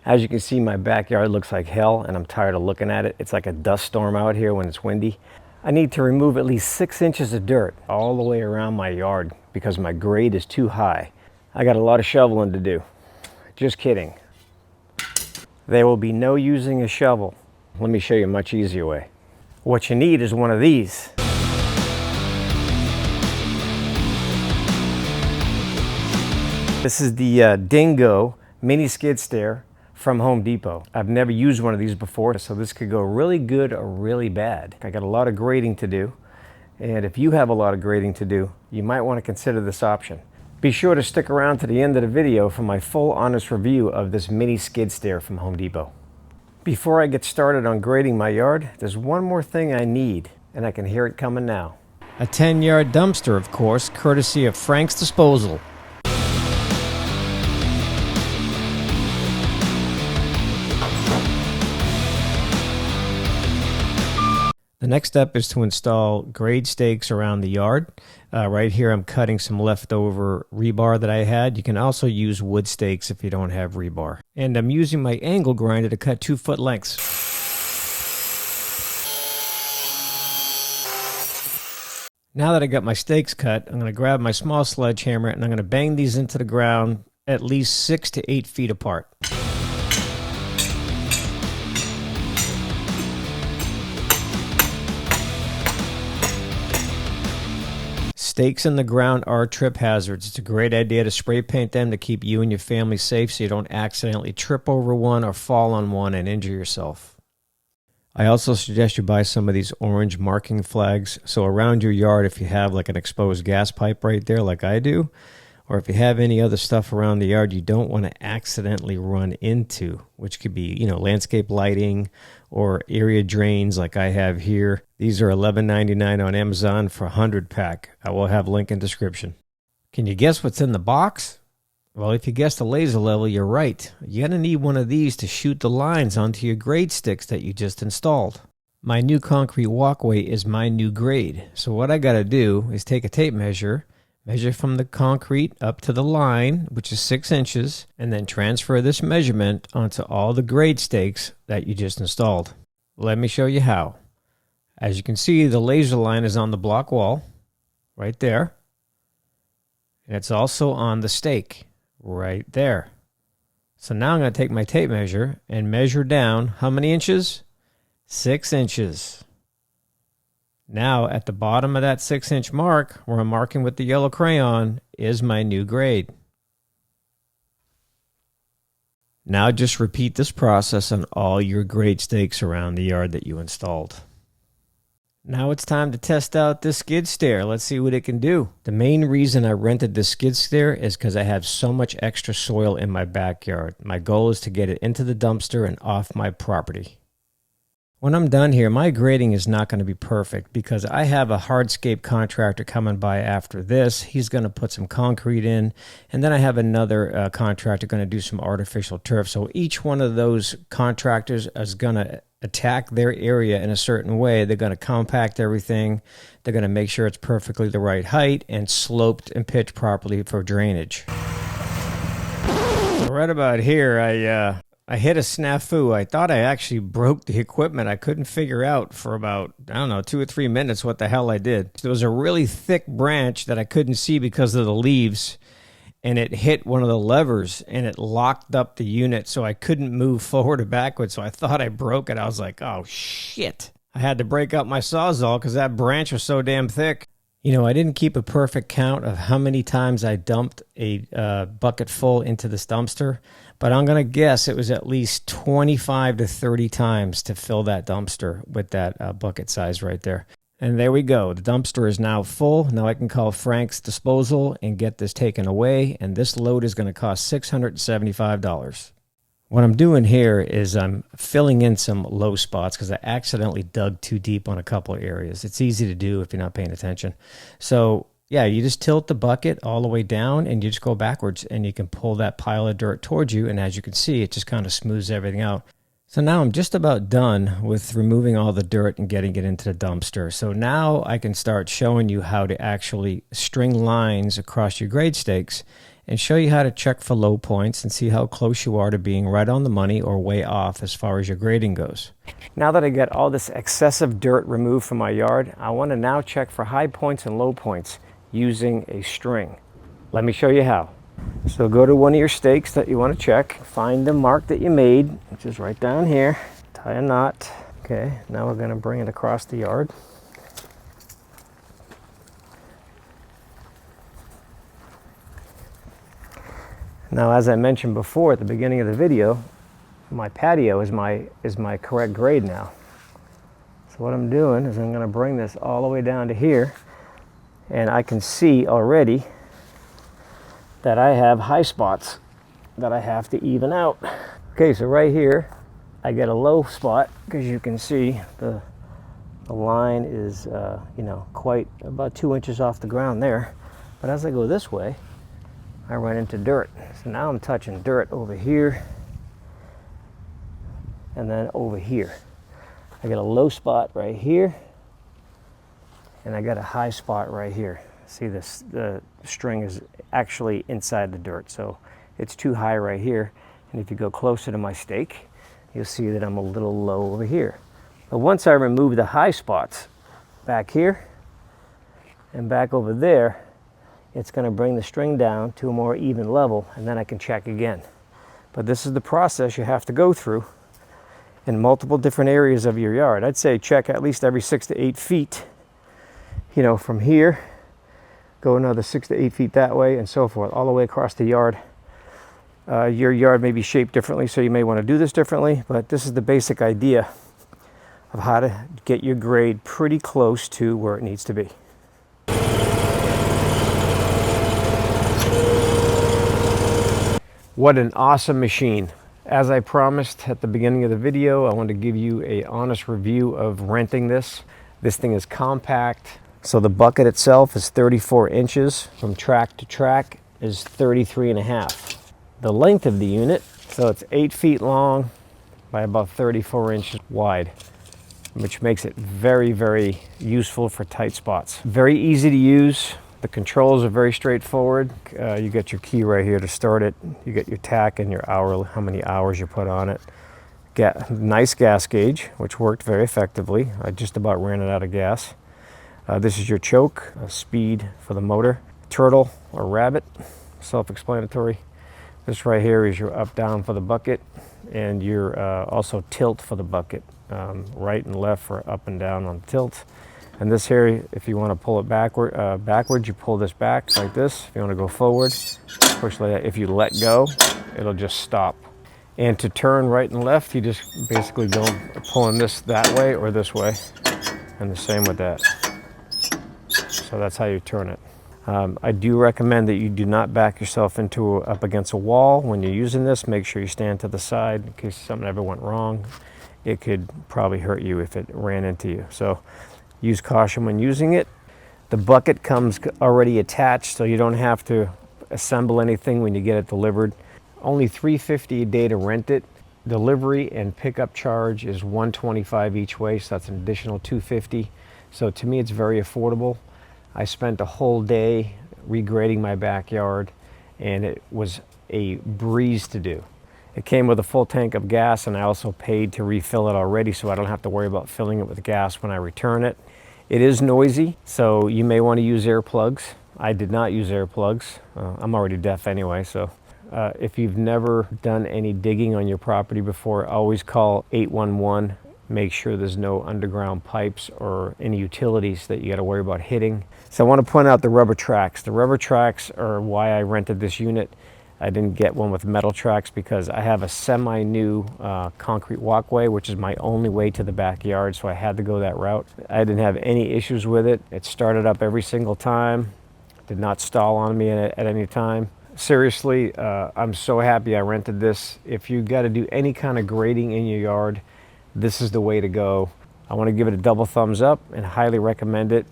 As you can see, my backyard looks like hell and I'm tired of looking at it. It's like a dust storm out here when it's windy. I need to remove at least 6 inches of dirt all the way around my yard because my grade is too high. I got a lot of shoveling to do. Just kidding. There will be no using a shovel. Let me show you a much easier way. What you need is one of these. This is the Dingo mini skid steer from Home Depot. I've never used one of these before, so this could go really good or really bad. I got a lot of grading to do, and if you have a lot of grading to do, you might want to consider this option. Be sure to stick around to the end of the video for my full honest review of this mini skid steer from Home Depot. Before I get started on grading my yard, there's one more thing I need, and I can hear it coming now. A 10-yard dumpster, of course, courtesy of Frank's Disposal. The next step is to install grade stakes around the yard. Right here I'm cutting some leftover rebar that I had. You can also use wood stakes if you don't have rebar. And I'm using my angle grinder to cut 2-foot lengths. Now that I got my stakes cut, I'm going to grab my small sledgehammer and I'm going to bang these into the ground at least 6 to 8 feet apart. Stakes in the ground are trip hazards. It's a great idea to spray paint them to keep you and your family safe so you don't accidentally trip over one or fall on one and injure yourself. I also suggest you buy some of these orange marking flags. So around your yard, if you have like an exposed gas pipe right there like I do, or if you have any other stuff around the yard you don't want to accidentally run into, which could be, landscape lighting or area drains like I have here. These are $11.99 on Amazon for a 100-pack. I will have a link in description. Can you guess what's in the box? Well, if you guessed the laser level, you're right. You're going to need one of these to shoot the lines onto your grade sticks that you just installed. My new concrete walkway is my new grade. So what I got to do is take a tape measure from the concrete up to the line, which is 6 inches, and then transfer this measurement onto all the grade stakes that you just installed. Let me show you how. As you can see, the laser line is on the block wall, right there. And it's also on the stake, right there. So now I'm going to take my tape measure and measure down how many inches? 6 inches. Now, at the bottom of that 6-inch mark, where I'm marking with the yellow crayon, is my new grade. Now just repeat this process on all your grade stakes around the yard that you installed. Now it's time to test out this skid steer. Let's see what it can do. The main reason I rented this skid steer is because I have so much extra soil in my backyard. My goal is to get it into the dumpster and off my property. When I'm done here, my grading is not going to be perfect because I have a hardscape contractor coming by after this. He's going to put some concrete in, and then I have another contractor going to do some artificial turf. So each one of those contractors is going to attack their area in a certain way. They're going to compact everything. They're going to make sure it's perfectly the right height and sloped and pitched properly for drainage. So right about here, I hit a snafu. I thought I actually broke the equipment. I couldn't figure out for about, 2 or 3 minutes what the hell I did. There was a really thick branch that I couldn't see because of the leaves, and it hit one of the levers, and it locked up the unit, so I couldn't move forward or backward, so I thought I broke it. I was like, oh, shit. I had to break up my Sawzall because that branch was so damn thick. I didn't keep a perfect count of how many times I dumped a bucket full into this dumpster, but I'm going to guess it was at least 25 to 30 times to fill that dumpster with that bucket size right there. And there we go. The dumpster is now full. Now I can call Frank's Disposal and get this taken away, and this load is going to cost $675. What I'm doing here is I'm filling in some low spots because I accidentally dug too deep on a couple of areas. It's easy to do if you're not paying attention. So yeah, you just tilt the bucket all the way down and you just go backwards and you can pull that pile of dirt towards you. And as you can see, it just kind of smooths everything out. So now I'm just about done with removing all the dirt and getting it into the dumpster. So now I can start showing you how to actually string lines across your grade stakes and show you how to check for low points and see how close you are to being right on the money or way off as far as your grading goes. Now that I get all this excessive dirt removed from my yard, I want to now check for high points and low points using a string. Let me show you how. So go to one of your stakes that you want to check, find the mark that you made, which is right down here, tie a knot. Okay, now we're going to bring it across the yard. Now, as I mentioned before at the beginning of the video, my patio is my correct grade now. So what I'm doing is I'm going to bring this all the way down to here, and I can see already that I have high spots that I have to even out. Okay, so right here I get a low spot because you can see the line is quite about 2 inches off the ground there. But as I go this way, I run into dirt. So now I'm touching dirt over here and then over here. I got a low spot right here and I got a high spot right here. See, the string is actually inside the dirt, so it's too high right here. And if you go closer to my stake, you'll see that I'm a little low over here. But once I remove the high spots back here and back over there, it's going to bring the string down to a more even level, and then I can check again. But this is the process you have to go through in multiple different areas of your yard. I'd say check at least every 6 to 8 feet, from here, go another 6 to 8 feet that way, and so forth, all the way across the yard. Your yard may be shaped differently, so you may want to do this differently, but this is the basic idea of how to get your grade pretty close to where it needs to be. What an awesome machine. As I promised at the beginning of the video, I want to give you an honest review of renting this. This thing is compact. So the bucket itself is 34 inches. From track to track is 33.5. The length of the unit, so it's 8 feet long by about 34 inches wide, which makes it very, very useful for tight spots. Very easy to use. The controls are very straightforward. You get your key right here to start it. You get your tack and your hour, how many hours you put on it. Nice gas gauge, which worked very effectively. I just about ran it out of gas. This is your choke, speed for the motor. Turtle or rabbit, self-explanatory. This right here is your up down for the bucket, and your also tilt for the bucket. Right and left for up and down on tilt. And this here, if you want to pull it backwards, you pull this back like this. If you want to go forward, push like that. If you let go, it'll just stop. And to turn right and left, you just basically go pulling this that way or this way. And the same with that. So that's how you turn it. I do recommend that you do not back yourself up against a wall when you're using this. Make sure you stand to the side in case something ever went wrong. It could probably hurt you if it ran into you. So use caution when using it. The bucket comes already attached, so you don't have to assemble anything when you get it delivered. Only $3.50 a day to rent it. Delivery and pickup charge is $125 each way, so that's an additional $2.50. So to me, it's very affordable. I spent a whole day regrading my backyard, and it was a breeze to do. It came with a full tank of gas, and I also paid to refill it already, so I don't have to worry about filling it with gas when I return it. It is noisy, so you may want to use earplugs. I did not use earplugs. I'm already deaf anyway, so if you've never done any digging on your property before, always call 811. Make sure there's no underground pipes or any utilities that you got to worry about hitting. So I want to point out the rubber tracks. The rubber tracks are why I rented this unit. I didn't get one with metal tracks because I have a semi-new concrete walkway, which is my only way to the backyard, so I had to go that route. I didn't have any issues with it. It started up every single time. Did not stall on me at any time. Seriously, I'm so happy I rented this. If you got to do any kind of grading in your yard, this is the way to go. I want to give it a double thumbs up and highly recommend it.